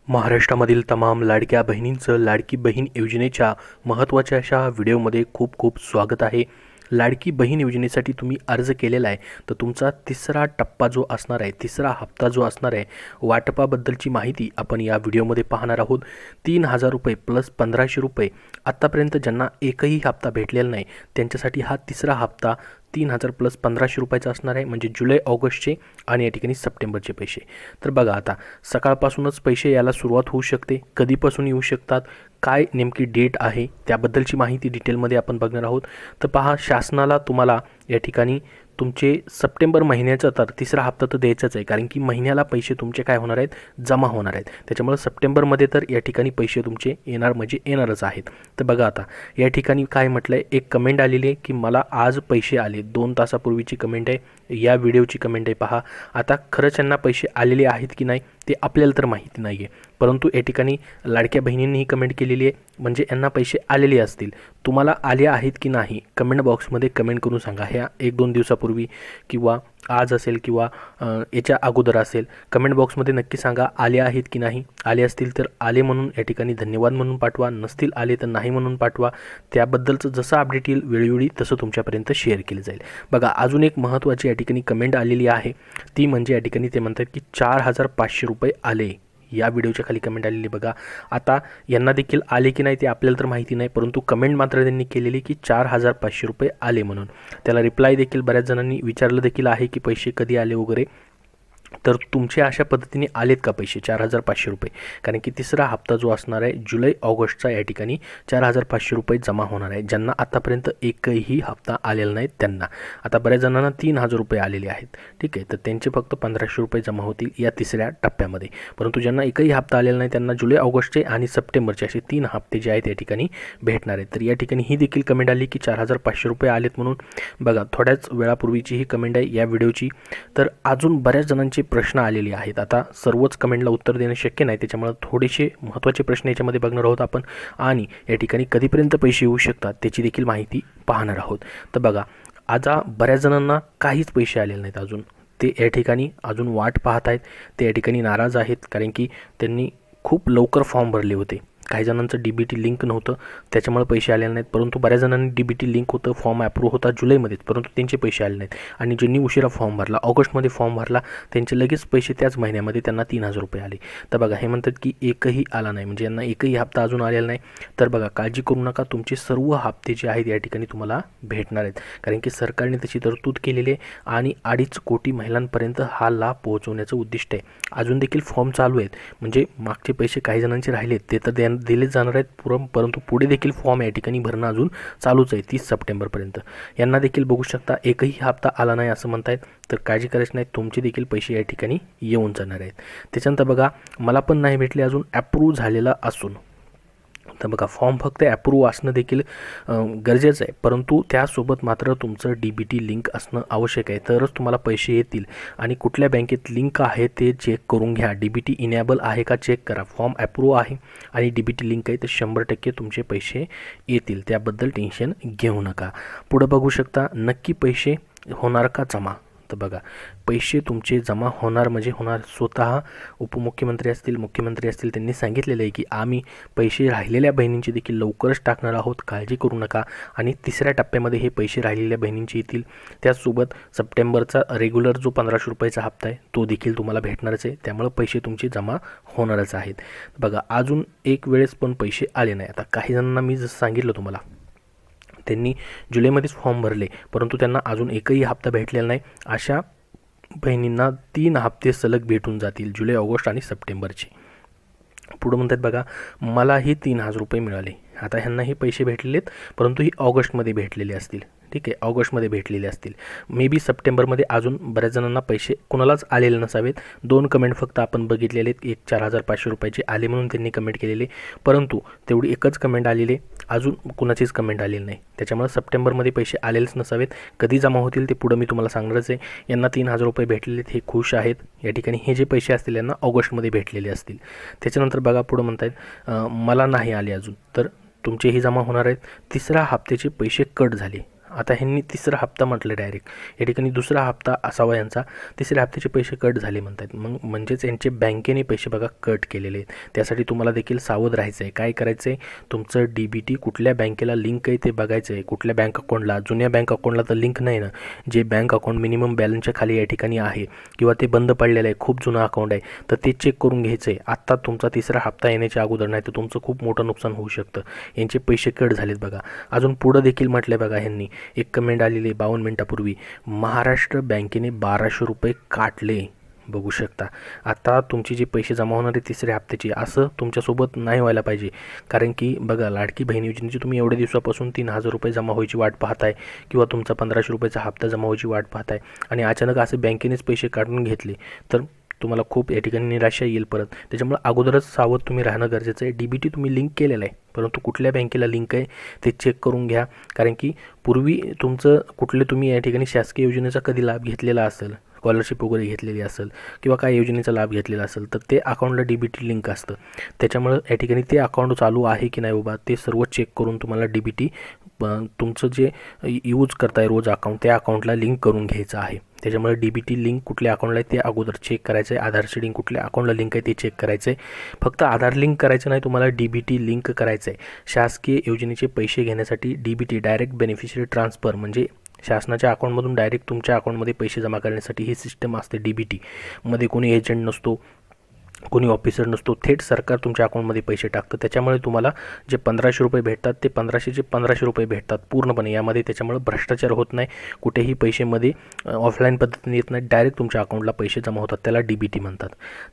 महाराष्ट्रामधील तमाम लाडक्या बहिणींचं लाडकी बहीण योजनेच्या महत्त्वाच्या अशा व्हिडिओमध्ये खूप खूप स्वागत आहे। लाडकी बहीण योजनेसाठी तुम्ही अर्ज केलेला आहे, तर तुमचा तिसरा टप्पा जो असणार आहे, तिसरा हप्ता जो असणार आहे, वाटपाबद्दलची माहिती आपण या व्हिडिओमध्ये पाहणार आहोत। 3000 रुपये प्लस 1500 रुपये आत्तापर्यंत ज्यांना एकही हप्ता भेटलेला नाही त्यांच्यासाठी हा तिसरा हप्ता 3000 प्लस 1500 रुपयाचा असणार आहे, म्हणजे जुलै ऑगस्टचे आणि या ठिकाणी सप्टेंबरचे पैसे। तर बघा, आता सकाळपासूनच पैसे यायला सुरुवात होऊ शकते, कधीपासून येऊ शकतात, काय नेमकी डेट आहे त्याबद्दलची माहिती डिटेलमध्ये आपण बघणार आहोत। तर पहा, शासनाला तुम्हाला या ठिकाणी तुमचे सप्टेंबर महिन्याचा तर तिसरा हप्ता तर द्यायचाच आहे, कारण की महिन्याला पैसे तुमचे काय होणार आहेत, जमा होणार आहेत। त्याच्यामुळे सप्टेंबरमध्ये तर या ठिकाणी पैसे तुमचे येणार म्हणजे येणारच आहेत। तर बघा, आता या ठिकाणी काय म्हटलं आहे, एक कमेंट आलेली आहे की मला आज पैसे आले, 2 तासापूर्वीची कमेंट आहे, या व्हिडिओची कमेंट आहे। पहा, आता खरंच यांना पैसे आलेले आहेत की नाही ते आपल्याला तर माहिती नाही आहे, परंतु या ठिकाणी लाडक्या बहिणींनी ही कमेंट केलेली आहे, म्हणजे यांना पैसे आलेले असतील। तुम्हाला आले आहेत की नाही कमेंट बॉक्समध्ये कमेंट करून सांगा। ह्या 1-2 दिवसापूर्वी किंवा आज असेल किंवा याच्या अगोदर असेल, कमेंट बॉक्समध्ये नक्की सांगा आले आहेत की नाही। आले असतील तर आले म्हणून या ठिकाणी धन्यवाद म्हणून पाठवा, नसतील आले तर नाही म्हणून पाठवा। त्याबद्दलचं जसं अपडेट येईल वेळोवेळी तसं तुमच्यापर्यंत शेअर केलं जाईल। बघा, अजून एक महत्त्वाची या ठिकाणी कमेंट आलेली आहे, ती म्हणजे या ठिकाणी ते म्हणतात की 4500 रुपये आले। या व्हिडिओच्या खाली कमेंट आलेली बघा। आता यांना देखील आले की नाही ते आपल्याला तर माहिती नाही, परंतु कमेंट मात्र त्यांनी केलेली की 4500 रुपये आले म्हणून। त्याला रिप्लाय देखील बऱ्याच जणांनी विचारलं देखील आहे की पैसे कधी आले वगैरे। तर तुमचे अशा पद्धतीने आलेत का पैसे 4500 रुपये, कारण की तिसरा हप्ता जो असणार आहे जुलै ऑगस्टचा या ठिकाणी 4500 रुपये जमा होणार आहे। ज्यांना आतापर्यंत एकही हप्ता आलेला नाही त्यांना, आता बऱ्याच जणांना 3000 रुपये आलेले आहेत, ठीक आहे, तर त्यांचे फक्त 1500 रुपये जमा होतील या तिसऱ्या टप्प्यामध्ये। परंतु ज्यांना एकही हप्ता आलेला नाही त्यांना जुलै ऑगस्टचे आणि सप्टेंबरचे असे 3 हप्ते जे आहेत या ठिकाणी भेटणार आहेत। तर या ठिकाणी ही देखील कमेंट आली की 4500 रुपये आलेत म्हणून। बघा, थोड्याच वेळापूर्वीची ही कमेंट आहे या व्हिडिओची। तर अजून बऱ्याच जणांचे प्रश्न आलेले आहेत, आता सर्वच कमेंटला उत्तर देणं शक्य नाही, त्याच्यामुळे थोडेसे महत्त्वाचे प्रश्न याच्यामध्ये बघणार आहोत आपण, आणि या ठिकाणी कधीपर्यंत पैसे येऊ शकतात त्याची देखील माहिती पाहणार आहोत। तर बघा, आता बऱ्याच जणांना काहीच पैसे आलेले नाहीत अजून, ते या ठिकाणी अजून वाट पाहत आहेत, ते या ठिकाणी नाराज आहेत, कारण की त्यांनी खूप लवकर फॉर्म भरले होते। काही जणांचं DBT लिंक नव्हतं त्याच्यामुळे पैसे आलेले नाहीत, परंतु बऱ्याच जणांनी DBT लिंक होतं, फॉर्म अप्रूव्ह होता जुलैमध्येच, परंतु त्यांचे पैसे आले नाहीत। आणि ज्यांनी उशिरा फॉर्म भरला, ऑगस्टमध्ये फॉर्म भरला, त्यांचे लगेच पैसे त्याच महिन्यामध्ये त्यांना 3000 रुपये आले। तर बघा, हे म्हणतात की एकही आला नाही, म्हणजे यांना एकही हप्ता अजून आलेला नाही। तर बघा, काळजी करू नका, तुमचे सर्व हप्ते जे आहेत या ठिकाणी तुम्हाला भेटणार आहेत, कारण की सरकारने त्याची तरतूद केलेली आहे आणि 2.5 कोटी महिलांपर्यंत हा लाभ पोहोचवण्याचं उद्दिष्ट आहे। अजून देखील फॉर्म चालू आहेत, म्हणजे मागचे पैसे काही जणांचे राहिलेत ते तर दिले जाणार आहेत परंतु पुढे देखील फॉर्म या ठिकाणी भरणं अजून चालूच आहे 30 सप्टेंबरपर्यंत। यांना देखील बघू शकता एकही हप्ता आला नाही असं म्हणतायत, तर काळजी करायची नाही, तुमचे देखील पैसे या ठिकाणी येऊन जाणार आहेत। त्याच्यानंतर बघा, मला पण नाही भेटले अजून अप्रूव्ह झालेला असून। तर बघा, फॉर्म फक्त अप्रूव्ह असणं देखील गरजेचं आहे, परंतु त्यासोबत मात्र तुमचं DBT लिंक असणं आवश्यक आहे, तरच तुम्हाला पैसे येतील। आणि कुठल्या बँकेत लिंक आहे ते चेक करून घ्या, DBT इनेबल आहे का चेक करा। फॉर्म अप्रूव्ह आहे आणि DBT लिंक आहे तर 100% तुमचे पैसे येतील, त्याबद्दल टेन्शन घेऊ नका। पुढे बघू शकता, नक्की पैसे होणार का जमा। तर बघा, पैसे तुमचे जमा होणार म्हणजे होणार। स्वतः उपमुख्यमंत्री असतील, मुख्यमंत्री असतील, त्यांनी सांगितलेलं आहे की आम्ही पैसे राहिलेल्या बहिणींचे देखील लवकरच टाकणार आहोत, काळजी करू नका। आणि तिसऱ्या टप्प्यामध्ये हे पैसे राहिलेल्या बहिणींचे येतील, त्याचसोबत सप्टेंबरचा रेग्युलर जो 1500 रुपयाचा हप्ता आहे तो देखील तुम्हाला भेटणारच आहे, त्यामुळे पैसे तुमचे जमा होणारच आहेत। बघा, अजून एक वेळेस पण पैसे आले नाही। आता काही जणांना मी जसं सांगितलं तुम्हाला, त्यांनी जुलैमध्येच फॉर्म भरले, परंतु त्यांना अजून एकही हप्ता भेटलेला नाही। अशा बहिणींना 3 हप्ते सलग भेटून जातील, जुलै, ऑगस्ट आणि सप्टेंबरचे। पुढं म्हणतात बघा, मलाही 3000 रुपये मिळाले। आता ह्यांना हे पैसे भेटलेत, परंतु ही ऑगस्टमध्ये भेटलेले असतील, ठीक आहे, ऑगस्टमध्ये भेटलेले असतील। मे बी सप्टेंबरमध्ये अजून बऱ्याच जणांना पैसे कुणालाच आलेले नसावेत। 2 कमेंट फक्त आपण बघितलेले आहेत, एक 4500 रुपयाचे आले म्हणून त्यांनी कमेंट केलेले, परंतु तेवढी एकच कमेंट आलेली, अजून कुणाचीच कमेंट आलेली नाही। त्याच्यामुळे सप्टेंबरमध्ये पैसे आलेलेच नसावेत, कधी जमा होतील ते पुढं मी तुम्हाला सांगणारच आहे। यांना 3000 रुपये भेटलेले आहेत, हे खुश आहेत। या ठिकाणी हे जे पैसे असतील यांना ऑगस्टमध्ये भेटलेले असतील। त्याच्यानंतर बघा, पुढं म्हणतायत मला नाही आले अजून, तर तुमचेही जमा होणार आहेत। तिसऱ्या हप्त्याचे पैसे कट झाले, आता ह्यांनी तिसरा हप्ता म्हटलं डायरेक्ट, या ठिकाणी दुसरा हप्ता असावा यांचा, तिसऱ्या हप्त्याचे पैसे कट झाले म्हणतात. मग म्हणजेच यांचे बँकेने पैसे बघा कट केलेले आहेत. त्यासाठी तुम्हाला देखील सावध राहायचं आहे. काय करायचं आहे, तुमचं DBT कुठल्या बँकेला लिंक आहे ते बघायचं आहे, कुठल्या बँक अकाउंटला. जुन्या बँक अकाउंटला तर लिंक नाही ना, जे बँक अकाउंट मिनिमम बॅलन्सच्या खाली या ठिकाणी आहे किंवा ते बंद पडलेलं आहे, खूप जुनं अकाउंट आहे, तर ते चेक करून घ्यायचं आहे. आत्ता तुमचा तिसरा हप्ता येण्याच्या अगोदर, नाही तर तुमचं खूप मोठं नुकसान होऊ शकतं. यांचे पैसे कट झालेत बघा. अजून पुढं देखील म्हटलं बघा ह्यांनी, एक कमेंट आलेली 52 मिनिटापूर्वी, महाराष्ट्र बँकेने 1200 रुपये काटले. बघू शकता. आता तुमचे जे पैसे जमा होणार आहे तिसऱ्या हप्त्याचे, असं तुमच्यासोबत नाही व्हायला पाहिजे. कारण की बघा, लाडकी बहीण योजनेची तुम्ही एवढ्या दिवसापासून 3000 रुपये जमा व्हायची वाट पाहताय किंवा तुमचा 1500 रुपयाचा हप्ता जमा व्हायची वाट पाहताय आणि अचानक असे बँकेनेच पैसे काढून घेतले तर तुम्हाला खूप या ठिकाणी निराशा येईल परत. त्याच्यामुळे अगोदरच सावध तुम्ही राहणं गरजेचं आहे. DBT तुम्ही लिंक केलेलं आहे, परंतु कुठल्या बँकेला लिंक आहे ते चेक करून घ्या. कारण की पूर्वी तुमचं कुठले तुम्ही या ठिकाणी शासकीय योजनेचा कधी लाभ घेतलेला असेल, स्कॉलरशिप वगैरे घेतलेली असेल किंवा काय योजनेचा लाभ घेतलेला असेल, तर ते अकाउंटला DBT लिंक असतं. त्याच्यामुळे या ठिकाणी ते अकाउंट चालू आहे की नाही बाबा ते सर्व चेक करून तुम्हाला DBT तुमचं जे यूज करताय रोज अकाउंट, त्या अकाउंटला लिंक करून घ्यायचं आहे. त्याच्यामुळे DBT लिंक कुठल्या अकाउंटला आहे ते अगोदर चेक करायचं आहे. आधारची लिंक कुठल्या अकाउंटला लिंक आहे ते चेक करायचं आहे. फक्त आधार लिंक करायचं नाही, तुम्हाला DBT लिंक करायचं आहे. शासकीय योजनेचे पैसे घेण्यासाठी DBT डायरेक्ट बेनिफिशियरी ट्रान्सफर, म्हणजे शासनाच्या अकाउंटमधून डायरेक्ट तुमच्या अकाउंटमध्ये पैसे जमा करण्यासाठी ही सिस्टम असते. DBT मध्ये कोणी एजंट नसतो, कोणी ऑफिसर नसतो, थेट सरकार तुमच्या अकाउंटमध्ये पैसे टाकतं. त्याच्यामुळे तुम्हाला जे 1500 रुपये भेटतात ते 1500 रुपये भेटतात पूर्णपणे यामध्ये. त्याच्यामुळे भ्रष्टाचार होत नाही, कुठेही पैसेमध्ये ऑफलाईन पद्धतीने येत नाही, डायरेक्ट तुमच्या अकाउंटला पैसे जमा होतात, त्याला DBT म्हणतात.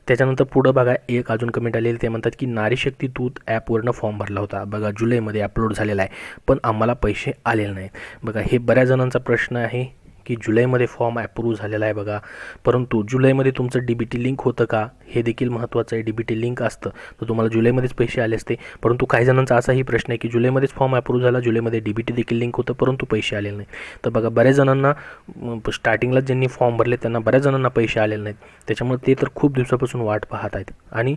त्याच्यानंतर पुढं बघा, एक अजून कमेंट आलेली, ते म्हणतात की नारी शक्ती दूत ॲपवरनं फॉर्म भरला होता बघा, जुलैमध्ये अपलोड झालेला आहे, पण आम्हाला पैसे आलेले नाहीत. बघा, हे बऱ्याच जणांचा प्रश्न आहे की जुलैमध्ये फॉर्म अप्रूव्ह झालेला आहे बघा, परंतु जुलैमध्ये तुमचं DBT लिंक होतं का हे देखील महत्त्वाचं आहे. DBT लिंक असतं तर तुम्हाला जुलैमध्येच पैसे आले असते. परंतु काही जणांचा असाही प्रश्न आहे की जुलैमध्येच फॉर्म अप्रूव्ह झाला, जुलैमध्ये DBT देखील लिंक होतं, परंतु पैसे आलेले नाही. तर बघा, बऱ्याच जणांना स्टार्टिंगला ज्यांनी फॉर्म भरले त्यांना बऱ्याच जणांना पैसे आलेले नाहीत. त्याच्यामुळे ते तर खूप दिवसापासून वाट पाहत आहेत आणि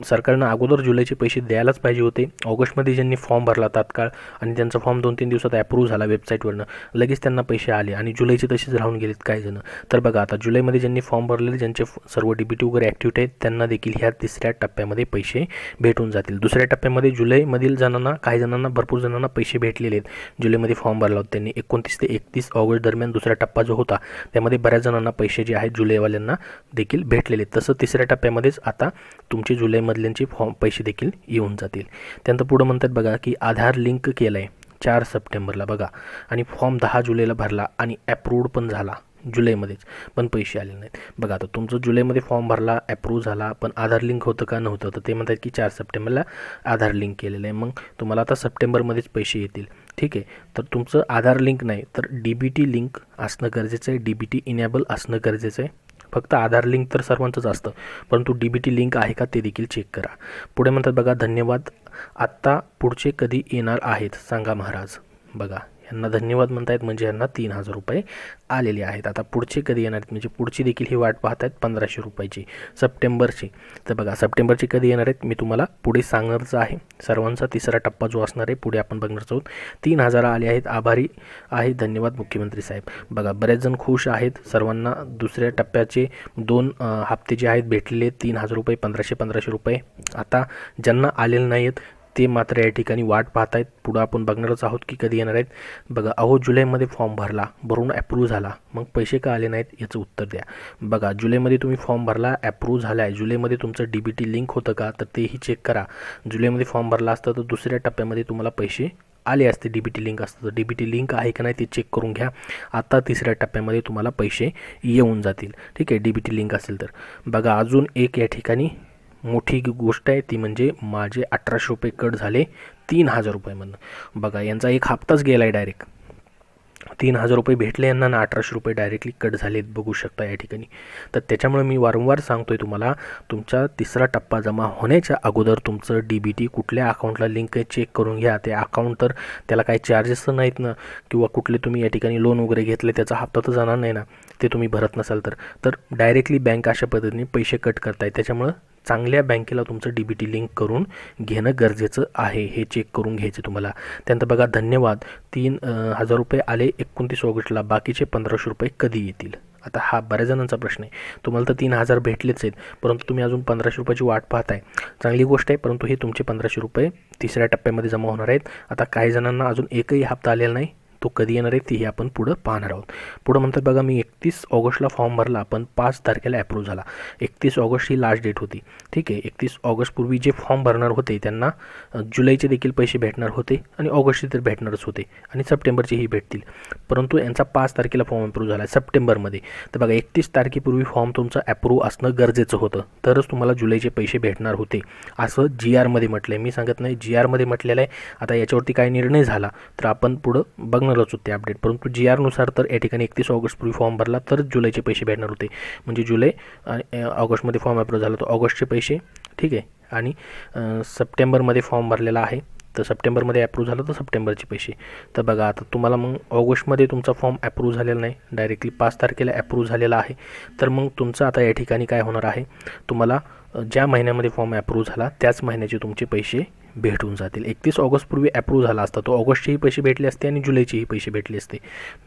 सरकारनं अगोदर जुलैचे पैसे द्यायलाच पाहिजे होते. ऑगस्टमध्ये ज्यांनी फॉर्म भरला तात्काळ आणि त्यांचा फॉर्म 2-3 दिवसात अप्रूव्ह झाला वेबसाईटवरनं, लगेच त्यांना पैसे आले आणि जुलैचे तसेच राहून गेलेत काही जण. तर बघा, आता जुलैमध्ये ज्यांनी फॉर्म भरलेले, ज्यांचे सर्व DBT वगैरे ॲक्टिव्ह आहेत, त्यांना देखील ह्या तिसऱ्या टप्प्यामध्ये पैसे भेटून जातील. दुसऱ्या टप्प्यामध्ये जुलैमधील जणांना, काही जणांना, भरपूर जणांना पैसे भेटलेले आहेत. जुलैमध्ये फॉर्म भरला होता त्यांनी, 29 ते 31 ऑगस्ट दरम्यान दुसरा टप्पा जो होता त्यामध्ये बऱ्याच जणांना पैसे जे आहेत जुलैवाल्यांना देखील भेटलेले आहेत. तसं तिसऱ्या टप्प्यामध्येच आता तुमचे जुलैमधल्यांचे फॉर्म पैसे देखील येऊन जातील. त्यानंतर पुढं म्हणतात बघा की आधार लिंक केलं आहे 4 सप्टेंबरला बघा, आणि फॉर्म 10 जुलैला भरला आणि अप्रूव्ड पण झाला जुलैमध्येच, पण पैसे आले नाहीत. बघा, आता तुमचं जुलैमध्ये फॉर्म भरला, अप्रूव्ह झाला, पण आधार लिंक होतं का नव्हतं, तर ते म्हणतात की 4 सप्टेंबरला आधार लिंक केलेलं आहे, मग तुम्हाला आता सप्टेंबरमध्येच पैसे येतील. ठीक आहे, तर तुमचं आधार लिंक नाही तर DBT लिंक असणं गरजेचं आहे, DBT इनेबल असणं गरजेचं आहे. फक्त आधार लिंक तर सर्वांचंच असतं, परंतु DBT लिंक आहे का ते देखील चेक करा. पुढे म्हणतात बघा, धन्यवाद, आत्ता पुढचे कधी येणार आहेत सांगा महाराज. बघा, यांना धन्यवाद म्हणतायत म्हणजे यांना 3000 रुपये आलेले आहेत. आता पुढचे कधी येणार आहेत म्हणजे पुढची देखील ही वाट पाहत आहेत 1500 रुपयाची सप्टेंबरची. तर बघा, सप्टेंबरची कधी येणार आहेत मी तुम्हाला पुढे सांगणारच आहे. सर्वांचा तिसरा टप्पा जो असणार आहे पुढे आपण बघणार आहोत. 3000 आले आहेत, आभारी आहे, धन्यवाद मुख्यमंत्री साहेब. बघा, बरेच जण खुश आहेत. सर्वांना दुसऱ्या टप्प्याचे 2 हप्ते जे आहेत भेटलेले 3000 रुपये, 1500 रुपये. आता ज्यांना आलेले नाही आहेत ते मात्र या ठिकाणी वाट पाहत आहेत. पुढं आपण बघणारच आहोत की कधी येणार आहेत. बघा, अहो जुलैमध्ये फॉर्म भरला, भरून अप्रूव्ह झाला, मग पैसे का आले नाहीत याचं उत्तर द्या. बघा, जुलैमध्ये तुम्ही फॉर्म भरला, अप्रूव्ह झाला आहे, जुलैमध्ये तुमचं DBT लिंक होतं का तर तेही चेक करा. जुलैमध्ये फॉर्म भरला असतं तर दुसऱ्या टप्प्यामध्ये तुम्हाला पैसे आले असते, DBT लिंक असतं तर DBT लिंक आहे का नाही ते चेक करून घ्या. आता तिसऱ्या टप्प्यामध्ये तुम्हाला पैसे येऊन जातील. ठीक आहे, DBT लिंक असेल तर. बघा, अजून एक या ठिकाणी मोठी गोष्ट आहे ती म्हणजे माझे 1800 रुपये कट झाले 3000 रुपयामधनं. बघा, यांचा एक हप्ताच गेला आहे डायरेक्ट. 3000 रुपये भेटले यांना ना 1800 रुपये डायरेक्टली कट झालेत बघू शकता या ठिकाणी. तर त्याच्यामुळे मी वारंवार सांगतोय तुम्हाला, तुमचा तिसरा टप्पा जमा होण्याच्या अगोदर तुमचं DBT कुठल्या अकाउंटला लिंक आहे चेक करून घ्या. ते अकाउंट तर त्याला काही चार्जेस तर नाहीत ना, किंवा कुठले तुम्ही या ठिकाणी लोन वगैरे घेतले त्याचा हप्ता तर जाणार नाही ना, ते तुम्ही भरत नसाल तर डायरेक्टली बँक अशा पद्धतीने पैसे कट करताय. त्याच्यामुळं चांगल्या बँकेला तुमचं DBT लिंक करून घेणं गरजेचं आहे, हे चेक करून घ्यायचे तुम्हाला. त्यानंतर बघा धन्यवाद 3,000 रुपये आले 29 ऑगस्टला, बाकीचे 1500 रुपये कधी येतील. आता हा बऱ्याच जणांचा प्रश्न आहे. तुम्हाला तर 3,000 भेटलेच आहेत, परंतु तुम्ही अजून 1500 रुपयाची वाट पाहताय. चांगली गोष्ट आहे, परंतु हे तुमचे 1500 रुपये तिसऱ्या टप्प्यामध्ये जमा होणार आहेत. आता काही जणांना अजून एकही हप्ता आलेला नाही, तो कधी येणार आहे तेही आपण पुढं पाहणार आहोत. पुढं म्हणतात बघा, मी 31 ऑगस्टला फॉर्म भरला, पण 5 तारखेला ॲप्रूव्ह झाला. 31 ऑगस्ट ही लास्ट डेट होती. ठीक आहे, 31 ऑगस्टपूर्वी जे फॉर्म भरणार होते त्यांना जुलैचे देखील पैसे भेटणार होते आणि ऑगस्टचे तर भेटणारच होते आणि सप्टेंबरचेही भेटतील. परंतु यांचा 5 तारखेला फॉर्म अप्रूव्ह झाला सप्टेंबरमध्ये. तर बघा 31 तारखेपूर्वी फॉर्म तुमचा अप्रूव्ह असणं गरजेचं होतं, तरच तुम्हाला जुलैचे पैसे भेटणार होते, असं GRमध्ये म्हटलं आहे. मी सांगत नाही, GRमध्ये म्हटलेलं आहे. आता याच्यावरती काय निर्णय झाला तर आपण पुढं बघणारच होते अपडेट, परंतु GRनुसार तर या ठिकाणी 31 ऑगस्टपूर्वी फॉर्म भरला तर जुलैचे पैसे भेटणार होते. म्हणजे जुलै ऑगस्टमध्ये फॉर्म अप्रूव्ह झाला तर ऑगस्टचे पैसे, ठीक आहे, आणि सप्टेंबरमध्ये फॉर्म भरलेला आहे तर सप्टेंबरमध्ये अप्रूव्ह झालं तर सप्टेंबरचे पैसे. तर बघा आता तुम्हाला मग ऑगस्टमध्ये तुमचा फॉर्म अप्रूव्ह झालेला नाही, डायरेक्टली 5 तारखेला अप्रूव्ह झालेला आहे. तर मग तुमचं आता या ठिकाणी काय होणार आहे, तुम्हाला ज्या महिन्यामध्ये फॉर्म अप्रूव्ह झाला त्याच महिन्याचे तुमचे पैसे भेटून जातील. 31 ऑगस्टपूर्वी अप्रूव्ह झाला असता तो ऑगस्टचेही पैसे भेटले असते आणि जुलैचेही पैसे भेटले असते.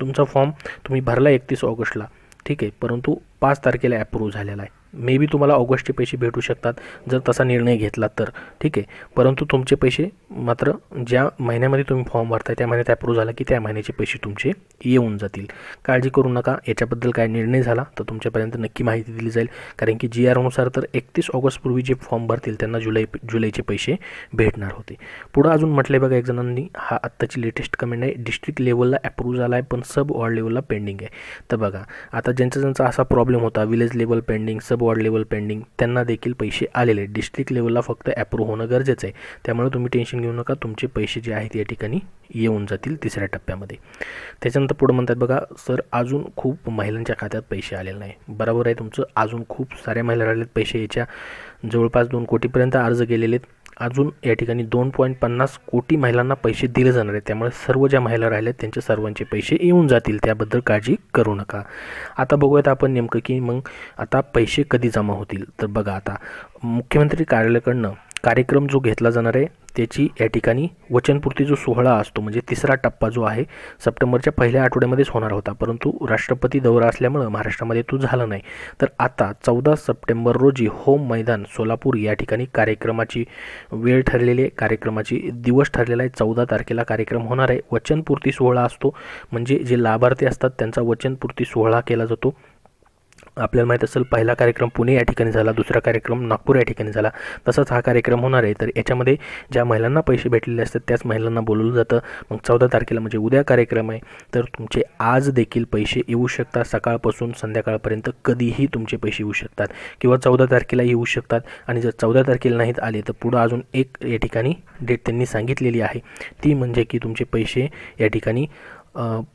तुमचा फॉर्म तुम्ही भरला 31 ऑगस्टला, ठीक आहे, परंतु 5 तारखेला अप्रूव्ह झालेला आहे. मे बी तुम्हाला ऑगस्टचे पैसे भेटू शकतात जर तसा निर्णय घेतला तर, ठीक आहे, परंतु तुमचे पैसे मात्र ज्या महिन्यामध्ये तुम्ही फॉर्म भरताय त्या महिन्यात अप्रूव्ह झाला की त्या महिन्याचे पैसे तुमचे येऊन जातील. काळजी करू नका, याच्याबद्दल काय निर्णय झाला तर तुमच्यापर्यंत नक्की माहिती दिली जाईल, कारण की GRनुसार तर 31 ऑगस्टपूर्वी जे फॉर्म भरतील त्यांना जुलैचे पैसे भेटणार होते. पुढं अजून म्हटलं आहे बघा एक जणांनी, हा आत्ताची लेटेस्ट कमेंट आहे, डिस्ट्रिक्ट लेवलला अप्रूव्ह झाला आहे पण सब वॉर्ड लेवलला पेंडिंग आहे. तर बघा आता ज्यांचा असा प्रॉब्लेम होता, विलेज लेवल पेंडिंग, सब वॉर्ड लेवल पेंडिंग, त्यांना देखील पैसे आलेले. डिस्ट्रिक्ट लेवलला फक्त अप्रूव्ह होणं गरजेचं आहे, त्यामुळे तुम्ही टेन्शन घेऊ नका, तुमचे पैसे जे आहेत या ठिकाणी येऊन जातील तिसऱ्या टप्प्यामध्ये. त्याच्यानंतर पुढं म्हणतात बघा, सर अजून खूप महिलांच्या खात्यात पैसे आलेले नाही. बरोबर आहे तुमचं, अजून खूप साऱ्या महिला राहिलेत पैसे, याच्या जवळपास 2 कोटीपर्यंत अर्ज केलेले आहेत. अजून या ठिकाणी 2.50 कोटी महिलांना पैसे दिले जाणार आहेत, त्यामुळे सर्व ज्या महिला राहिल्यात त्यांच्या सर्वांचे पैसे येऊन जातील, त्याबद्दल काळजी करू नका. आता बघूयात आपण नेमकं की मग आता पैसे कधी जमा होतील. तर बघा आता मुख्यमंत्री कार्यालयाकडनं कार्यक्रम जो घेतला जाणार आहे त्याची या ठिकाणी वचनपूर्ती जो सोहळा असतो, म्हणजे तिसरा टप्पा जो आहे सप्टेंबरच्या पहिल्या आठवड्यामध्येच होणार होता, परंतु राष्ट्रपती दौरा असल्यामुळं महाराष्ट्रामध्ये तो झाला नाही. तर आता 14 सप्टेंबर रोजी होम मैदान सोलापूर या ठिकाणी कार्यक्रमाची वेळ ठरलेली आहे, कार्यक्रमाची दिवस ठरलेला आहे. 14 तारखेला कार्यक्रम होणार आहे. वचनपूर्ती सोहळा असतो, म्हणजे जे लाभार्थी असतात त्यांचा वचनपूर्ती सोहळा केला जातो. आपल्याला माहीत असेल पहिला कार्यक्रम पुणे या ठिकाणी झाला, दुसरा कार्यक्रम नागपूर या ठिकाणी झाला, तसंच हा कार्यक्रम होणार आहे. तर याच्यामध्ये ज्या महिलांना पैसे भेटलेले असतात त्याच महिलांना बोलवलं जातं. मग 14 तारखेला म्हणजे उद्या कार्यक्रम आहे, तर तुमचे आज देखील पैसे येऊ शकतात. सकाळपासून संध्याकाळपर्यंत कधीही तुमचे पैसे येऊ शकतात, किंवा 14 तारखेला येऊ शकतात. आणि जर 14 तारखेला नाहीत आले तर पुढं अजून एक या ठिकाणी डेट त्यांनी सांगितलेली आहे, ती म्हणजे की तुमचे पैसे या ठिकाणी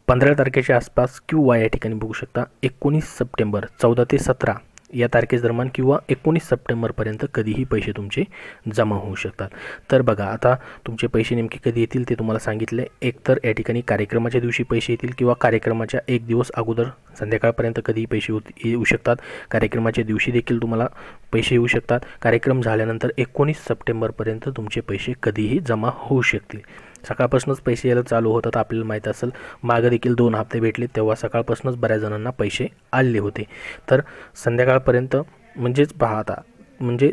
15 तारखेच्या आसपास, किंवा या ठिकाणी बघू शकता 19 सप्टेंबर 14 ते 17 या तारखे दरम्यान, किंवा 19 सप्टेंबरपर्यंत कधीही पैसे तुमचे जमा होऊ शकतात. तर बघा आता तुमचे पैसे नेमके कधी येतील ते तुम्हाला सांगितले. एक तर या ठिकाणी कार्यक्रमाच्या दिवशी पैसे येतील, किंवा कार्यक्रमाच्या एक दिवस अगोदर संध्याकाळपर्यंत कधीही पैसे येऊ शकतात. कार्यक्रमाच्या दिवशी देखील तुम्हाला पैसे येऊ शकतात. कार्यक्रम झाल्यानंतर 19 सप्टेंबरपर्यंत तुमचे पैसे कधीही जमा होऊ शकतील. सकाळपासूनच पैसे यायला चालू होतात. आपल्याला माहीत असेल मागं देखील 2 हप्ते भेटले, तेव्हा सकाळपासूनच बऱ्याच जणांना पैसे आले होते. तर संध्याकाळपर्यंत म्हणजेच पहा आता, म्हणजे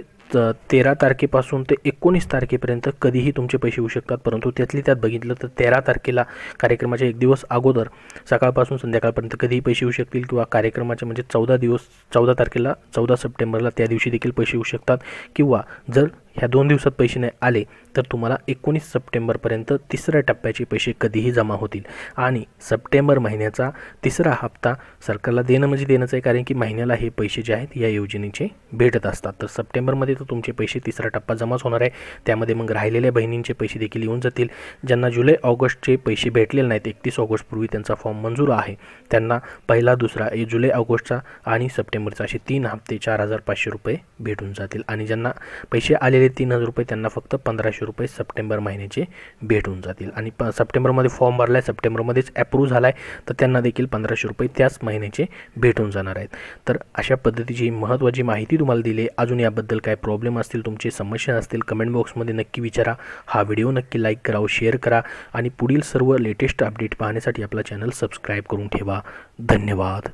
13 तारखेपासून ते 19 तारखेपर्यंत कधीही तुमचे पैसे येऊ शकतात. परंतु त्यात बघितलं तर 13 तारखेला कार्यक्रमाच्या एक दिवस अगोदर सकाळपासून संध्याकाळपर्यंत कधीही पैसे येऊ शकतील, किंवा कार्यक्रमाचे म्हणजे 14 तारखेला 14 सप्टेंबरला त्या दिवशी देखील पैसे येऊ शकतात. किंवा जर ह्या 2 दिवसात पैसे नाही आले तर तुम्हाला 19 सप्टेंबरपर्यंत तिसऱ्या टप्प्याचे पैसे कधीही जमा होतील. आणि सप्टेंबर महिन्याचा तिसरा हप्ता सरकारला देणं म्हणजे देणंच आहे, कारण की महिन्याला हे पैसे जे आहेत या योजनेचे भेटत असतात. तर सप्टेंबरमध्ये तर तुमचे पैसे तिसरा टप्पा जमाच होणार आहे. त्यामध्ये मग राहिलेल्या बहिणींचे पैसे देखील येऊन जातील. ज्यांना जुलै ऑगस्टचे पैसे भेटलेले नाहीत, 31 ऑगस्टपूर्वी त्यांचा फॉर्म मंजूर आहे, त्यांना पहिला, दुसरा जुलै ऑगस्टचा आणि सप्टेंबरचा असे 3 हप्ते 4,500 रुपये भेटून जातील. आणि ज्यांना पैसे आलेले उरलेले 3000 रुपये त्यांना फक्त 1500 रुपये सप्टेंबर महिन्याचे भेटून जातील. आणि सप्टेंबरमध्ये फॉर्म भरला आहे, सप्टेंबरमध्येच अप्रूव्ह झाला आहे, तर त्यांना देखील 1500 रुपये त्याच महिन्याचे भेटून जाणार आहेत. तर अशा पद्धतीची महत्त्वाची माहिती तुम्हाला दिली. अजून याबद्दल काय प्रॉब्लेम असतील, तुमचे समस्या असतील, कमेंट बॉक्समध्ये नक्की विचारा. हा व्हिडिओ नक्की लाईक करा व शेअर करा आणि पुढील सर्व लेटेस्ट अपडेट पाहण्यासाठी आपला चॅनल सबस्क्राईब करून ठेवा. धन्यवाद.